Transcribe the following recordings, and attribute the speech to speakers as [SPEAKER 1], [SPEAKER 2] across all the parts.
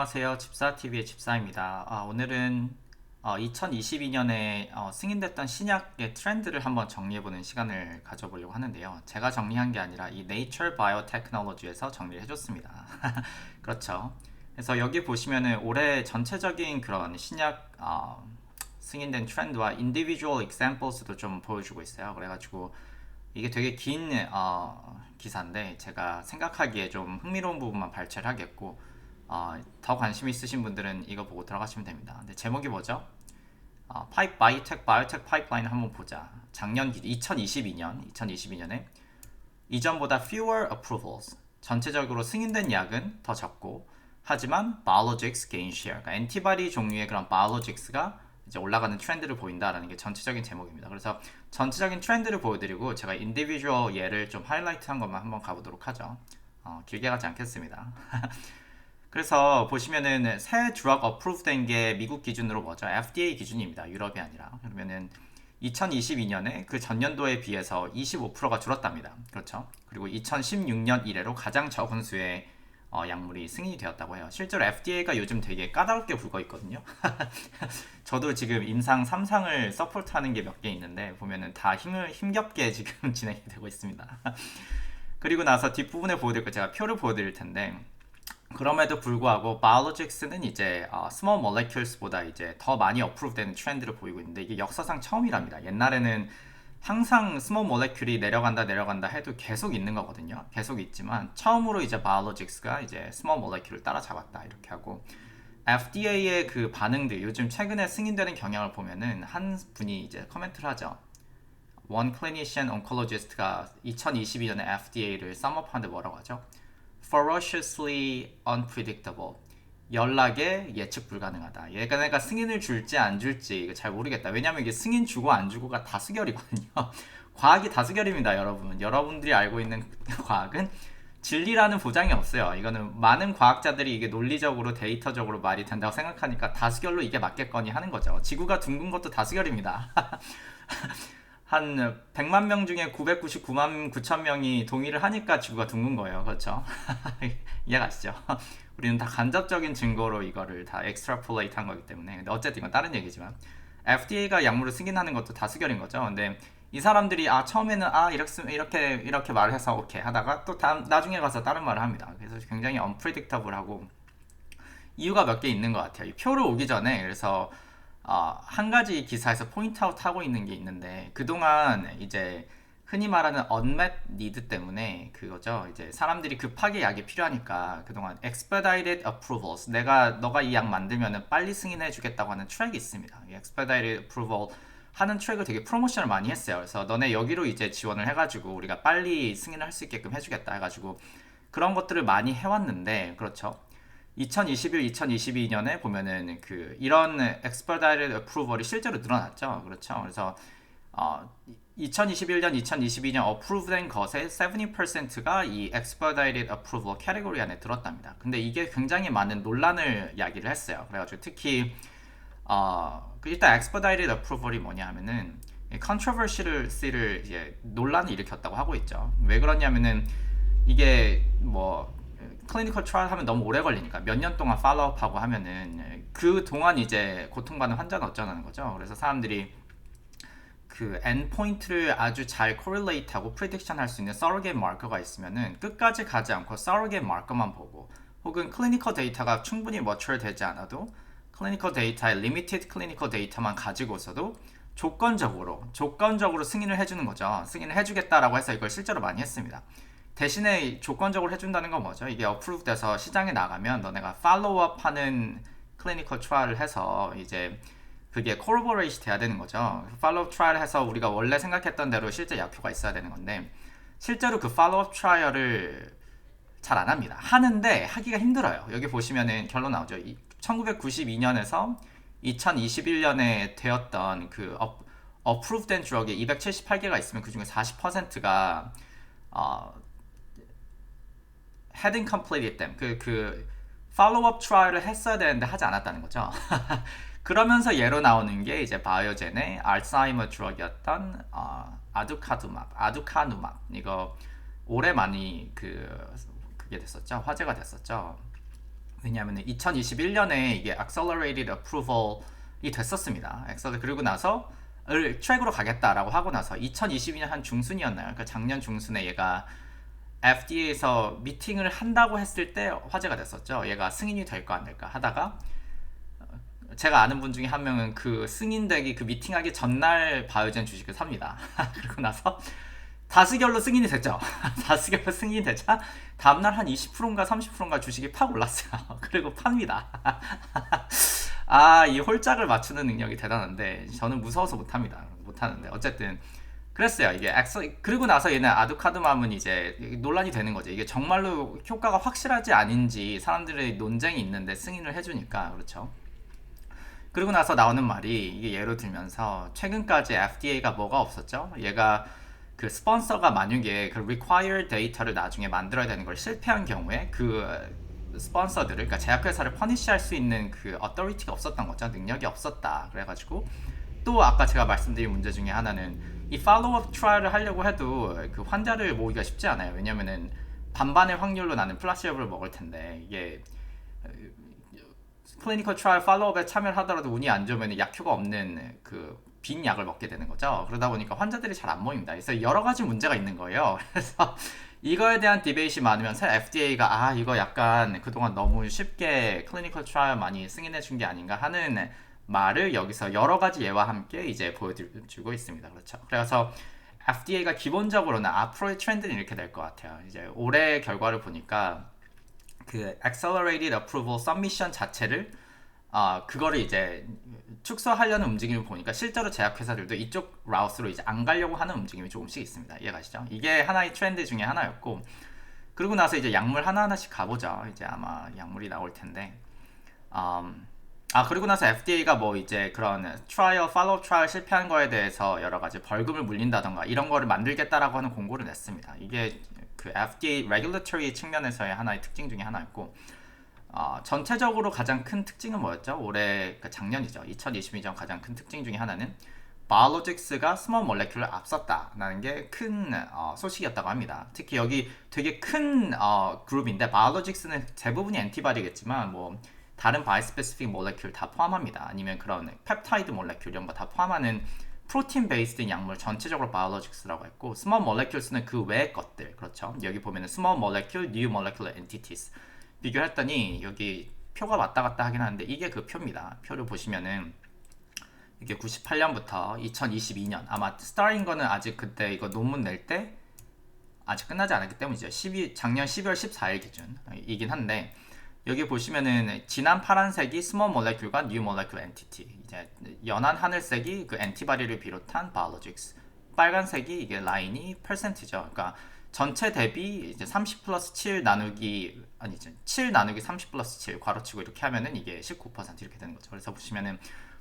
[SPEAKER 1] 안녕하세요. 집사TV의 집사입니다. 오늘은 2022년에 승인됐던 신약의 트렌드를 한번 정리해보는 시간을 가져보려고 하는데요. 제가 정리한 게 아니라 이 Nature Biotechnology에서 정리를 해줬습니다. 그렇죠. 그래서 여기 보시면은 올해 전체적인 그런 신약 승인된 트렌드와 individual examples도 좀 보여주고 있어요. 그래가지고 이게 되게 긴 기사인데 제가 생각하기에 좀 흥미로운 부분만 발췌를 하겠고 더 관심 있으신 분들은 이거 보고 들어가시면 됩니다. 근데 제목이 뭐죠? 바이오텍 파이프라인 한번 보자. 작년 2022년에 이전보다 fewer approvals, 전체적으로 승인된 약은 더 적고 하지만 biologics gain share, 그러니까 엔티바디 종류의 그런 biologics가 이제 올라가는 트렌드를 보인다라는 게 전체적인 제목입니다. 그래서 전체적인 트렌드를 보여드리고 제가 인디비주얼 예를 좀 하이라이트한 것만 한번 가보도록 하죠. 길게 가지 않겠습니다. 그래서 보시면은 새 드럭 어프로브 된 게 미국 기준으로 뭐죠? FDA 기준입니다. 유럽이 아니라. 그러면은 2022년에 그 전년도에 비해서 25%가 줄었답니다. 그렇죠? 그리고 2016년 이래로 가장 적은 수의 약물이 승인이 되었다고 해요. 실제로 FDA가 요즘 되게 까다롭게 굴고 있거든요. 저도 지금 임상 3상을 서포트하는 게 몇 개 있는데 보면은 다 힘겹게 지금 진행이 되고 있습니다. 그리고 나서 뒷부분에 보여드릴 거 제가 표를 보여드릴 텐데 그럼에도 불구하고 바이오로직스는 이제 스몰 몰레큘스보다 이제 더 많이 어프로브되는 트렌드를 보이고 있는데 이게 역사상 처음이랍니다. 옛날에는 항상 스몰 몰레큘이 내려간다 해도 계속 있는 거거든요. 계속 있지만 처음으로 이제 바이오로직스가 이제 스몰 몰레큘을 따라잡았다 이렇게 하고 FDA의 그 반응들 요즘 최근에 승인되는 경향을 보면은 한 분이 이제 코멘트를 하죠. 원 클리니션 온콜로지스트가 2022년에 FDA를 썸업하는데 뭐라고 하죠? ferociously unpredictable, 연락에 예측 불가능하다. 얘가 내가 승인을 줄지 안 줄지 이거 잘 모르겠다. 왜냐면 이게 승인 주고 안 주고가 다수결이거든요. 과학이 다수결입니다, 여러분. 여러분들이 알고 있는 과학은 진리라는 보장이 없어요. 이거는 많은 과학자들이 이게 논리적으로 데이터적으로 말이 된다고 생각하니까 다수결로 이게 맞겠거니 하는 거죠. 지구가 둥근 것도 다수결입니다. 한 100만 명 중에 999만 9천 명이 동의를 하니까 지구가 둥근 거예요. 그렇죠? 이해가시죠? 우리는 다 간접적인 증거로 이거를 다 엑스트라폴레이트 한 거기 때문에. 근데 어쨌든 이건 다른 얘기지만 FDA가 약물을 승인하는 것도 다수결인 거죠. 근데 이 사람들이 처음에는 이렇게 말을 해서 오케이 하다가 또 나중에 가서 다른 말을 합니다. 그래서 굉장히 언프리딕터블하고 이유가 몇 개 있는 것 같아요. 이 표를 오기 전에 그래서 한 가지 기사에서 포인트아웃 하고 있는 게 있는데 그동안 이제 흔히 말하는 unmet need 때문에 그거죠. 이제 사람들이 급하게 약이 필요하니까 그동안 expedited approvals, 너가 이 약 만들면은 빨리 승인해 주겠다고 하는 트랙이 있습니다. 이 expedited approval 하는 트랙을 되게 프로모션을 많이 했어요. 그래서 너네 여기로 이제 지원을 해가지고 우리가 빨리 승인을 할 수 있게끔 해주겠다 해가지고 그런 것들을 많이 해왔는데 그렇죠. 2021, 2022년에 보면은 이런 expedited approval이 실제로 늘어났죠. 그렇죠. 그래서 2021년, 2022년 approveden 것의 70%가 이 expedited approval 캐테고리 안에 들었답니다. 근데 이게 굉장히 많은 논란을 야기를 했어요. 그래가지고 특히 일단 expedited approval이 뭐냐 하면은 controversy를 이제 논란을 일으켰다고 하고 있죠. 왜 그러냐면은 이게 뭐 클리니컬 트라이얼 하면 너무 오래 걸리니까 몇 년 동안 팔로우업하고 하면은 그 동안 이제 고통받는 환자는 어쩌라는 거죠. 그래서 사람들이 그 엔포인트를 아주 잘 코릴레이트하고 프리딕션 할 수 있는 서로게이트 마커가 있으면은 끝까지 가지 않고 서로게이트 마커만 보고 혹은 클리니컬 데이터가 충분히 머추얼 되지 않아도 클리니컬 데이터의 리미티드 클리니컬 데이터만 가지고서도 조건적으로 승인을 해주는 거죠. 승인을 해주겠다라고 해서 이걸 실제로 많이 했습니다. 대신에 조건적으로 해준다는 건 뭐죠? 이게 어프로브 돼서 시장에 나가면 너네가 팔로우업 하는 클리니컬 트라이얼을 해서 이제 그게 코로보레이트 돼야 되는 거죠. 팔로우업 트라이얼 해서 우리가 원래 생각했던 대로 실제 약효가 있어야 되는 건데 실제로 그 팔로우업 트라이얼을 잘 안 합니다. 하는데 하기가 힘들어요. 여기 보시면은 결론 나오죠. 1992년에서 2021년에 되었던 그 어프로브 된 드럭이 278개가 있으면 그 중에 40%가 hadn't completed them. 팔로우업 트라이얼을 했어야 되는데 하지 않았다는 거죠. 그러면서 예로 나오는 게 이제 바이오젠의 알츠하이머 드럭이었던 아두카누막 이거 올해 많이 그게 됐었죠. 화제가 됐었죠. 왜냐하면 2021년에 이게 accelerated approval이 됐었습니다. 그리고 나서 트랙으로 가겠다라고 하고 나서 2022년 한 중순이었나요? 그러니까 작년 중순에 얘가 FDA에서 미팅을 한다고 했을 때 화제가 됐었죠. 얘가 승인이 될까 안 될까 하다가 제가 아는 분 중에 한 명은 그 승인되기 그 미팅하기 전날 바이오젠 주식을 삽니다. 그리고 나서 다수결로 승인이 됐죠. 다수결로 승인이 되자 다음날 한 20%인가 30%인가 주식이 팍 올랐어요. 그리고 팝니다. 아, 이 홀짝을 맞추는 능력이 대단한데 저는 무서워서 못하는데 어쨌든 그랬어요. 이게 그리고 나서 얘는 아두카두맘은 이제 논란이 되는 거죠. 이게 정말로 효과가 확실하지 아닌지 사람들의 논쟁이 있는데 승인을 해주니까 그렇죠. 그리고 나서 나오는 말이 이게 예로 들면서 최근까지 FDA가 뭐가 없었죠? 얘가 그 스폰서가 만약에 그 required data를 나중에 만들어야 되는 걸 실패한 경우에 그 스폰서들을 그러니까 제약회사를 퍼니시할 수 있는 그 authority가 없었던 거죠. 능력이 없었다. 그래가지고 또 아까 제가 말씀드린 문제 중에 하나는 이 팔로우업 트라이얼을 하려고 해도 그 환자를 모으기가 쉽지 않아요. 왜냐면은 반반의 확률로 나는 플라시오를 먹을 텐데 이게 클리니컬 트라이얼 팔로우업에 참여를 하더라도 운이 안 좋으면 약효가 없는 그 빈 약을 먹게 되는 거죠. 그러다 보니까 환자들이 잘 안 모입니다. 그래서 여러 가지 문제가 있는 거예요. 그래서 이거에 대한 디베이트가 많으면서 FDA가 이거 약간 그동안 너무 쉽게 클리니컬 트라이얼 많이 승인해 준 게 아닌가 하는 말을 여기서 여러 가지 예와 함께 이제 보여주고 있습니다. 그렇죠. 그래서 FDA가 기본적으로는 앞으로의 트렌드는 이렇게 될 것 같아요. 이제 올해 결과를 보니까 그 Accelerated Approval Submission 자체를 그거를 이제 축소하려는 움직임을 보니까 실제로 제약회사들도 이쪽 라우스로 이제 안 가려고 하는 움직임이 조금씩 있습니다. 이해가시죠? 이게 하나의 트렌드 중에 하나였고 그리고 나서 이제 약물 하나하나씩 가보죠. 이제 아마 약물이 나올 텐데 그리고 나서 FDA가 뭐 이제 그런 트라이얼, 팔로우 트라이얼 실패한 거에 대해서 여러 가지 벌금을 물린다던가 이런 거를 만들겠다라고 하는 공고를 냈습니다. 이게 그 FDA 레귤레터리 측면에서의 하나의 특징 중에 하나였고 전체적으로 가장 큰 특징은 뭐였죠? 올해 작년이죠. 2022년 가장 큰 특징 중에 하나는 바이오로직스가 스몰 몰레큘을 앞섰다라는 게 큰 소식이었다고 합니다. 특히 여기 되게 큰 그룹인데 바이오로직스는 대부분이 엔티바디겠지만 뭐 다른 바이스페시픽 몰레큘 다 포함합니다. 아니면 그런 펩타이드 몰레큘 이런 거 다 포함하는 프로틴 베이스드 약물 전체적으로 바이오로직스라고 했고 스몰 몰레큘스는 그 외의 것들 그렇죠. 여기 보면은 스몰 몰레큘, 뉴 몰레큘러 엔티티스 비교했더니 여기 표가 왔다 갔다 하긴 하는데 이게 그 표입니다. 표를 보시면은 이게 98년부터 2022년 아마 스타인 거는 아직 그때 이거 논문 낼 때 아직 끝나지 않았기 때문이죠. 작년 12월 14일 기준이긴 한데 여기 보시면은 진한 파란색이 스몰 몰레큘과 뉴 몰레큘 엔티티 이제 연한 하늘색이 그 엔티바디를 비롯한 바이오로직스 빨간색이 이게 라인이 퍼센트죠. 그러니까 전체 대비 이제 30 플러스 7 나누기 아니죠 7 나누기 30 플러스 7 괄호치고 이렇게 하면은 이게 19% 이렇게 되는 거죠. 그래서 보시면은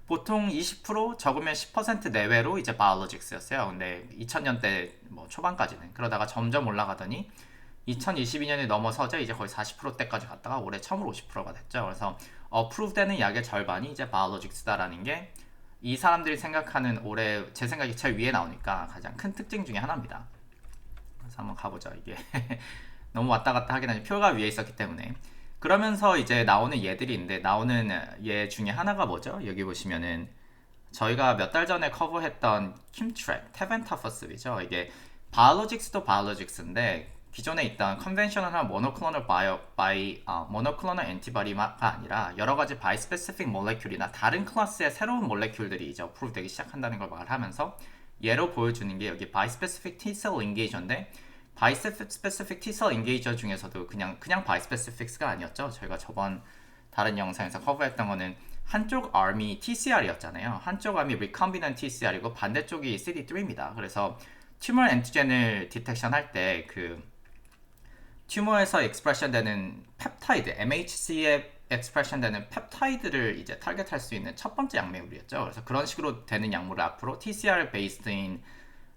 [SPEAKER 1] 보통 20% 적으면 10% 내외로 이제 바이오로직스였어요. 근데 2000년대 뭐 초반까지는 그러다가 점점 올라가더니 2022년이 넘어서자 이제 거의 40%대까지 갔다가 올해 처음으로 50%가 됐죠. 그래서 어프로브되는 약의 절반이 이제 바이오로직스다라는 게 이 사람들이 생각하는 올해 제 생각이 제일 위에 나오니까 가장 큰 특징 중에 하나입니다. 그래서 한번 가보죠. 이게 너무 왔다 갔다 하긴 하지 표가 위에 있었기 때문에 그러면서 이제 나오는 얘들이 있는데 나오는 얘 중에 하나가 뭐죠? 여기 보시면은 저희가 몇 달 전에 커버했던 킴트랙, 테벤타퍼스비죠. 이게 바이오로직스도 바이오로직스인데 기존에 있던 컨벤셔널한 모노클로널 모노클로널 엔티바디가 아니라 여러 가지 바이스페시픽 몰레큘이나 다른 클래스의 새로운 몰레큘들이 이제 어프로브 되기 시작한다는 걸 말하면서 예로 보여주는 게 여기 바이스페시픽 T-셀 인게이저인데 바이스페시픽 T-셀 인게이저 중에서도 그냥 바이스페시픽스가 아니었죠. 저희가 저번 다른 영상에서 커버했던 거는 한쪽 arm이 TCR이었잖아요. 한쪽 arm이 recombinant TCR이고 반대쪽이 CD3입니다. 그래서 튜머 엔티젠을 디텍션 할 때 그 튜머에서 익스프레션 되는 펩타이드, MHC에 익스프레션 되는 펩타이드를 이제 타겟할 수 있는 첫 번째 약물이었죠. 그래서 그런 식으로 되는 약물을 앞으로 TCR 베이스드인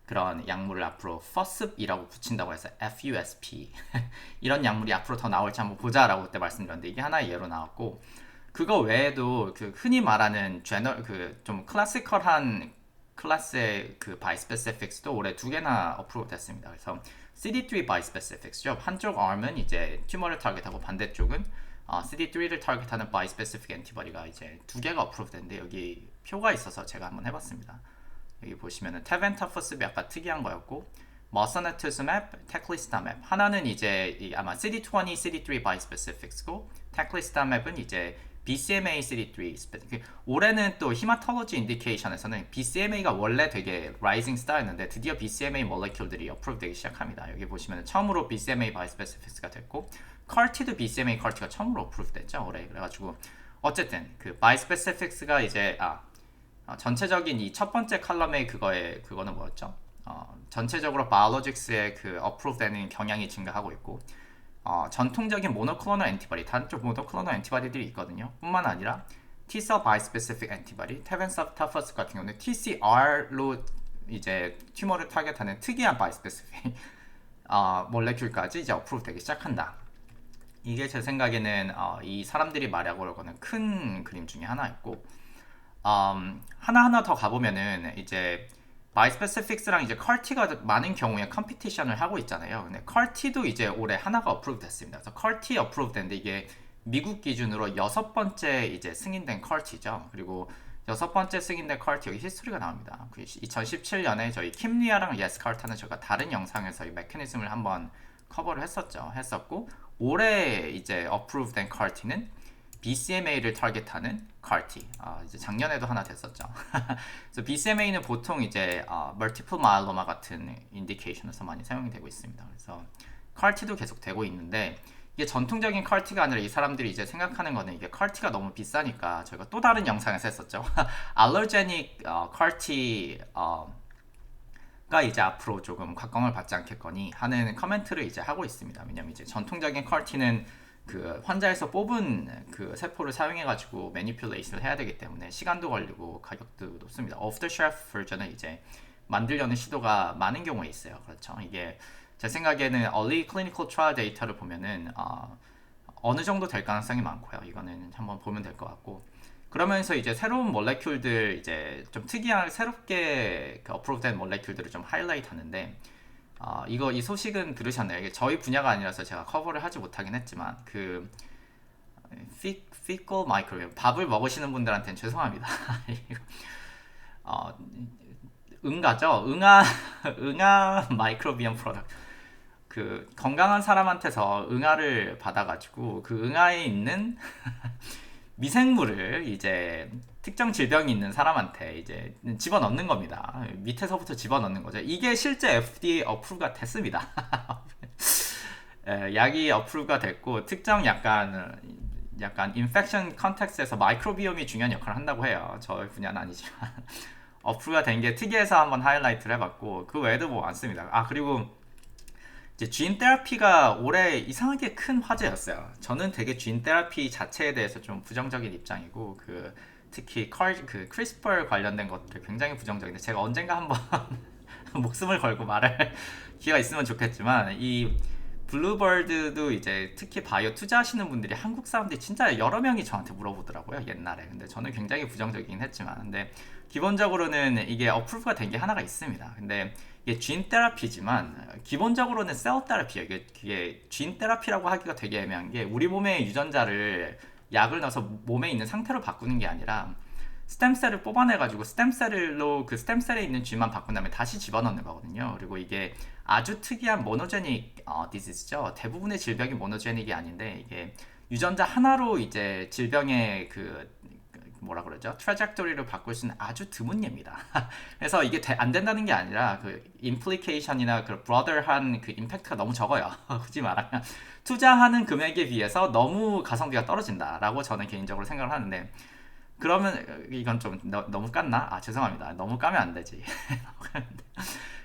[SPEAKER 1] 그런 약물을 앞으로 FUSP이라고 붙인다고 해서 FUSP 이런 약물이 앞으로 더 나올지 한번 보자라고 그때 말씀드렸는데 이게 하나의 예로 나왔고 그거 외에도 그 흔히 말하는 그 좀 클래시컬한 클래스의 그 바이스페시픽스도 올해 2개나 어프로브 됐습니다. 그래서 CD3 바이스페시픽스죠. 한쪽 arm은 이제 튜머를 타겟하고 반대쪽은 CD3를 타겟하는 bispecific antibodi가 이제 2개가 approved 됐는데 여기 표가 있어서 제가 한번 해봤습니다. 여기 보시면은 테벤타포스비 아까 특이한 거였고 머서네투스맵, 테클리스타맵 하나는 이제 아마 CD20, CD3 bispecifics고 테클리스타맵은 이제 BCMA CD3 올해는 또 히마톨로지 인디케이션에서는 BCMA가 원래 되게 라이징 스타였는데 드디어 BCMA 몰레큘들이 어프로브 되기 시작합니다. 여기 보시면 처음으로 BCMA 바이스페시픽스가 됐고 CAR-T도 BCMA CAR-T가 처음으로 어프로브 됐죠 올해. 그래가지고 어쨌든 그 바이스페시픽스가 이제 전체적인 이 첫 번째 칼럼의 그거는 뭐였죠? 전체적으로 바이오로직스의 그 어프로브 되는 경향이 증가하고 있고 전통적인 모노클로널 엔티바디, 다른 쪽 모노클로널 엔티바디들이 있거든요. 뿐만 아니라 T-cell bispecific antibody, 테벤타포스 같은 경우는 TCR로 이제 튜머를 타겟하는 특이한 bispecific 몰레큘까지 이제 어프로브 되기 시작한다. 이게 제 생각에는 이 사람들이 말하고 하는 큰 그림 중에 하나였고 하나하나 더 가보면은 이제 바이스페시픽스랑 이제 CAR-T가 많은 경우에 컴피티션을 하고 있잖아요. 근데 CAR-T도 이제 올해 하나가 어프로브 됐습니다. 그래서 CAR-T 어프로브 됐는데 이게 미국 기준으로 6번째 이제 승인된 CAR-T죠. 그리고 6번째 승인된 CAR-T 여기 히스토리가 나옵니다. 2017년에 저희 킴리아랑 예스카르타는 제가 다른 영상에서 이 메커니즘을 한번 커버를 했었고 올해 이제 어프로브 된 CAR-T는 BCMA를 타겟하는 CAR-T. 이제 작년에도 하나 됐었죠. 그래서 BCMA는 보통 이제 multiple myeloma 같은 인디케이션에서 많이 사용이 되고 있습니다. 그래서 CAR-T도 계속 되고 있는데 이게 전통적인 CAR-T가 아니라 이 사람들이 이제 생각하는 거는 이게 CAR-T가 너무 비싸니까 저희가 또 다른 영상에서 했었죠. 알러제닉 CAR-T 가 이제 앞으로 조금 각광을 받지 않겠거니 하는 커멘트를 이제 하고 있습니다. 왜냐면 이제 전통적인 CAR-T는 그 환자에서 뽑은 그 세포를 사용해가지고 매니퓰레이션을 해야 되기 때문에 시간도 걸리고 가격도 높습니다. 오프 더 쉘프 버전을 이제 만들려는 시도가 많은 경우에 있어요. 그렇죠. 이게 제 생각에는 early clinical trial 데이터를 보면은 어느 정도 될 가능성이 많고요. 이거는 한번 보면 될 것 같고 그러면서 이제 새로운 몰레큘들 이제 좀 특이한 새롭게 그 어프로브된 몰레큘들을 좀 하이라이트 하는데 이 소식은 들으셨나요? 이게 저희 분야가 아니라서 제가 커버를 하지 못하긴 했지만 그 fecal microbiome 밥을 먹으시는 분들한테는 죄송합니다. 응가죠? 응아 마이크로비엄 프로덕트 그 건강한 사람한테서 응아를 받아가지고 그 응아에 있는 미생물을 이제 특정 질병이 있는 사람한테 이제 집어넣는 겁니다. 밑에서부터 집어넣는 거죠. 이게 실제 FDA 어프로브가 됐습니다. 약이 어프로브가 됐고 특정 약간 인펙션 컨텍스트에서 마이크로비옴이 중요한 역할을 한다고 해요. 저희 분야는 아니지만 어프로브가 된 게 특이해서 한번 하이라이트를 해봤고 그 외에도 뭐 많습니다. 그리고 이제 진 테라피가 올해 이상하게 큰 화제였어요. 저는 되게 진 테라피 자체에 대해서 좀 부정적인 입장이고 특히 크리스퍼 관련된 것들 굉장히 부정적인데 제가 언젠가 한번 목숨을 걸고 말할 기회가 있으면 좋겠지만 이 블루버드도 이제 특히 바이오 투자하시는 분들이 한국 사람들이 진짜 여러 명이 저한테 물어보더라고요 옛날에. 근데 저는 굉장히 부정적이긴 했지만 근데 기본적으로는 이게 어프로브가 된 게 하나가 있습니다. 근데 이게 진 테라피지만 기본적으로는 셀 테라피예요. 이게 진 테라피라고 하기가 되게 애매한 게 우리 몸의 유전자를 약을 넣어서 몸에 있는 상태로 바꾸는 게 아니라 스템셀을 뽑아내가지고 스템셀로 그 스템셀에 있는 쥐만 바꾼 다음에 다시 집어넣는 거거든요. 그리고 이게 아주 특이한 모노제닉 디지즈죠. 대부분의 질병이 모노제닉이 아닌데 이게 유전자 하나로 이제 질병의 뭐라 그러죠? 트래젝토리를 바꿀 수 있는 아주 드문 예입니다. 그래서 이게 안 된다는 게 아니라 그 임플리케이션이나 그 브로더한 그 임팩트가 너무 적어요. 굳이 말하면 투자하는 금액에 비해서 너무 가성비가 떨어진다라고 저는 개인적으로 생각을 하는데 그러면 이건 좀 너무 깠나? 죄송합니다. 너무 까면 안 되지.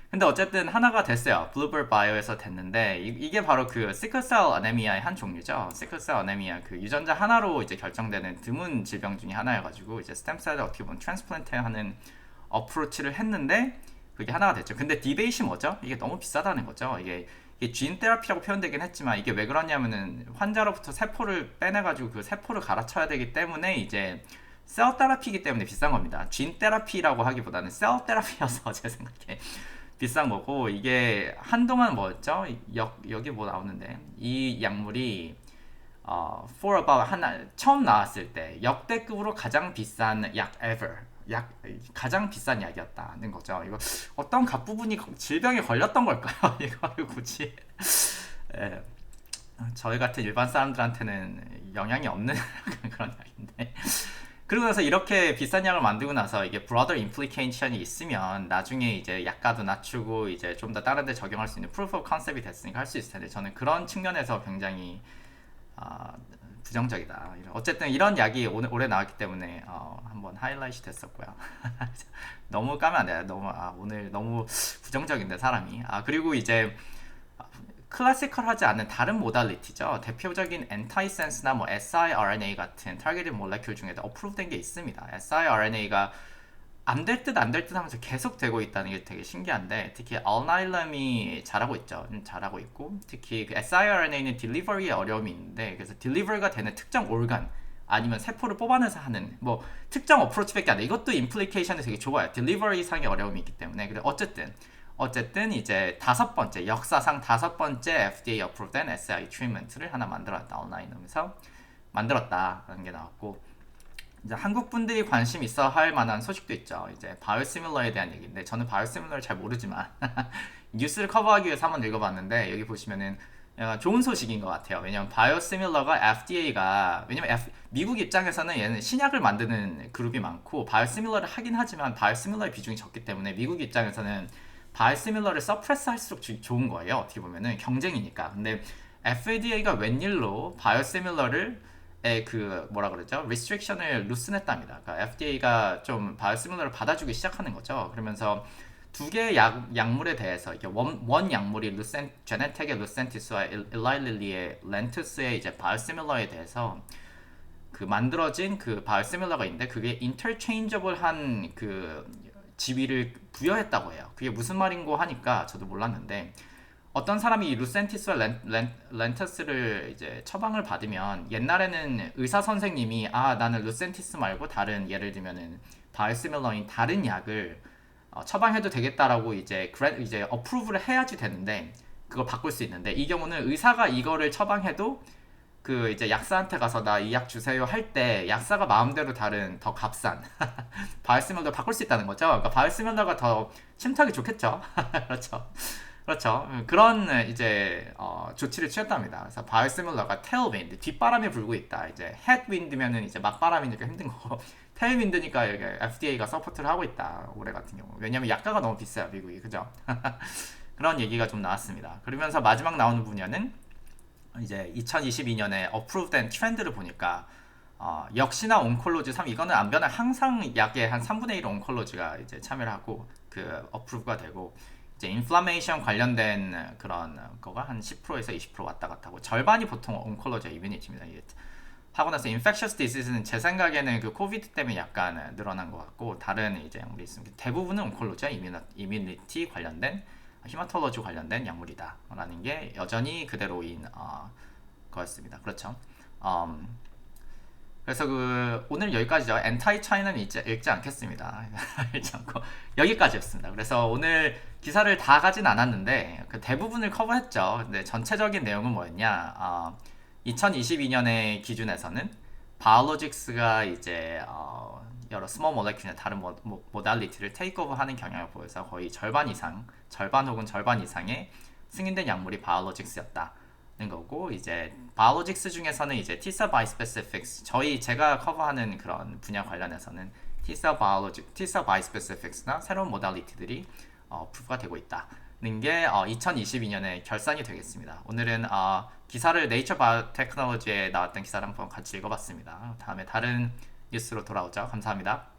[SPEAKER 1] 근데 어쨌든 하나가 됐어요. 블루버드 바이오에서 됐는데 이게 바로 그 시클셀 아네미아의 한 종류죠. 시클셀 아네미아 그 유전자 하나로 이제 결정되는 드문 질병 중에 하나여가지고 이제 스템셀을 어떻게 보면 트랜스플란트하는 어프로치를 했는데 그게 하나가 됐죠. 근데 디베이시 뭐죠? 이게 너무 비싸다는 거죠. 이게 진 테라피라고 표현되긴 했지만 이게 왜 그러냐면은 환자로부터 세포를 빼내가지고 그 세포를 갈아쳐야 되기 때문에 이제 셀 테라피이기 때문에 비싼 겁니다. 진 테라피라고 하기보다는 셀 테라피여서 제 생각에 비싼 거고 이게 한동안 뭐였죠? 여기 뭐 나오는데 이 약물이 for about 처음 나왔을 때 역대급으로 가장 비싼 약 ever. 가장 비싼 약이었다는 거죠. 이거 어떤 각 부분이 질병에 걸렸던 걸까요? 이거를 굳이 예, 저희 같은 일반 사람들한테는 영향이 없는 그런 약인데 그러고 나서 이렇게 비싼 약을 만들고 나서 이게 broader implication이 있으면 나중에 이제 약가도 낮추고 이제 좀 더 다른 데 적용할 수 있는 proof of concept이 됐으니까 할 수 있을 텐데 저는 그런 측면에서 굉장히 아, 부정적이다. 어쨌든 이런 약이 올해 나왔기 때문에 한번 하이라이트 됐었고요. 너무 까면 안 돼요. 너무 오늘 너무 부정적인데 사람이. 그리고 이제 클래시컬하지 않은 다른 모달리티죠. 대표적인 엔타이센스나 뭐 siRNA 같은 타겟ted 몰레큘 중에도 어프로브된 게 있습니다. siRNA가 안 될 듯 안 될 듯 하면서 계속 되고 있다는 게 되게 신기한데 특히 알나일럼이 잘하고 있죠. 잘하고 있고 특히 그 siRNA는 딜리버리에 어려움이 있는데 그래서 딜리버리가 되는 특정 organ 아니면 세포를 뽑아내서 하는 뭐 특정 어프로치밖에 안 돼. 이것도 임플리케이션이 되게 좋아요. 딜리버리 상의 어려움이 있기 때문에. 근데 어쨌든 이제 역사상 다섯 번째 FDA approved SI 트리트먼트를 하나 만들었다. 온라인에서 만들었다라는 게 나왔고 이제 한국 분들이 관심 있어 할 만한 소식도 있죠. 이제 바이오시밀러에 대한 얘기인데 저는 바이오시밀러를 잘 모르지만 뉴스를 커버하기 위해서 한번 읽어봤는데 여기 보시면은 좋은 소식인 것 같아요. 왜냐면 바이오시밀러가 FDA가 왜냐면 미국 입장에서는 얘는 신약을 만드는 그룹이 많고 바이오시밀러를 하긴 하지만 바이오시밀러의 비중이 적기 때문에 미국 입장에서는 바이오시밀러를 서프레스 할수록 좋은 거예요. 어떻게 보면은 경쟁이니까. 근데 FDA가 웬일로 바이오시밀러를 그 뭐라 그러죠? restriction을 루슨했답니다. 그러니까 FDA가 좀 바이오시밀러를 받아주기 시작하는 거죠. 그러면서 두 개의 약물에 대해서 이게 원 약물이 제네텍의 루센티스와 일라일릴리의 렌투스의 이제 바이오시밀러에 대해서 그 만들어진 그 바이오시밀러가 있는데 그게 인터체인저블한 그 지위를 부여했다고 해요. 그게 무슨 말인고 하니까 저도 몰랐는데 어떤 사람이 이 루센티스와 렌터스를 이제 처방을 받으면 옛날에는 의사 선생님이 나는 루센티스 말고 다른 예를 들면은 바이오시밀러인 다른 약을 처방해도 되겠다라고 이제 어프로브를 해야지 되는데 그걸 바꿀 수 있는데 이 경우는 의사가 이거를 처방해도 그 이제 약사한테 가서 나 이 약 주세요 할 때 약사가 마음대로 다른 더 값싼 바이오시밀러를 바꿀 수 있다는 거죠. 그러니까 바이오시밀러가 더 침투하기 좋겠죠. 그렇죠. 그렇죠. 그런 이제 조치를 취했답니다. 그래서 바이오시밀러가 테일윈드 뒷바람이 불고 있다. 이제 헤드윈드면은 이제 맞바람이니까 힘든 거고 테일윈드니까 FDA가 서포트를 하고 있다. 올해 같은 경우. 왜냐면 약가가 너무 비싸요 미국이 그죠? 그런 얘기가 좀 나왔습니다. 그러면서 마지막 나오는 분야는 이제 2022년에 어프로브된 트렌드를 보니까 역시나 온콜로지 3 이거는 안 변해 항상 약의 한 3분의 1 온콜로지가 이제 참여를 하고 그 어프로브가 되고 이제 인플라메이션 관련된 그런 거가 한 10%에서 20% 왔다 갔다 하고 절반이 보통 온콜로지 이뮤니티입니다. 하고 나서 infectious disease는 제 생각에는 그 코비드 때문에 약간 늘어난 것 같고 다른 이제 약물이 있습니다. 대부분은 온콜로지와 이뮤니티 관련된 히마톨로지 관련된 약물이다 라는 게 여전히 그대로인 거였습니다. 그렇죠. 그래서 오늘 여기까지죠. 엔타이 차이는 읽지 않겠습니다. 읽지 않고 여기까지였습니다. 그래서 오늘 기사를 다 가진 않았는데 그 대부분을 커버했죠. 근데 전체적인 내용은 뭐였냐? 2022년의 기준에서는 바이오로직스가 이제 여러 스몰 몰레큘의 다른 모달리티를 테이크오버하는 경향을 보여서 거의 절반 혹은 절반 이상의 승인된 약물이 바이오로직스였다는 거고 이제 바이오로직스 중에서는 이제 T-cell bispecifics 제가 커버하는 그런 분야 관련해서는 T-cell bispecifics나 새로운 모달리티들이 프루프가 되고 있다는 게 2022년에 결산이 되겠습니다. 오늘은 기사를 네이처 바이오테크놀로지에 나왔던 기사를 한번 같이 읽어봤습니다. 다음에 다른 뉴스로 돌아오죠. 감사합니다.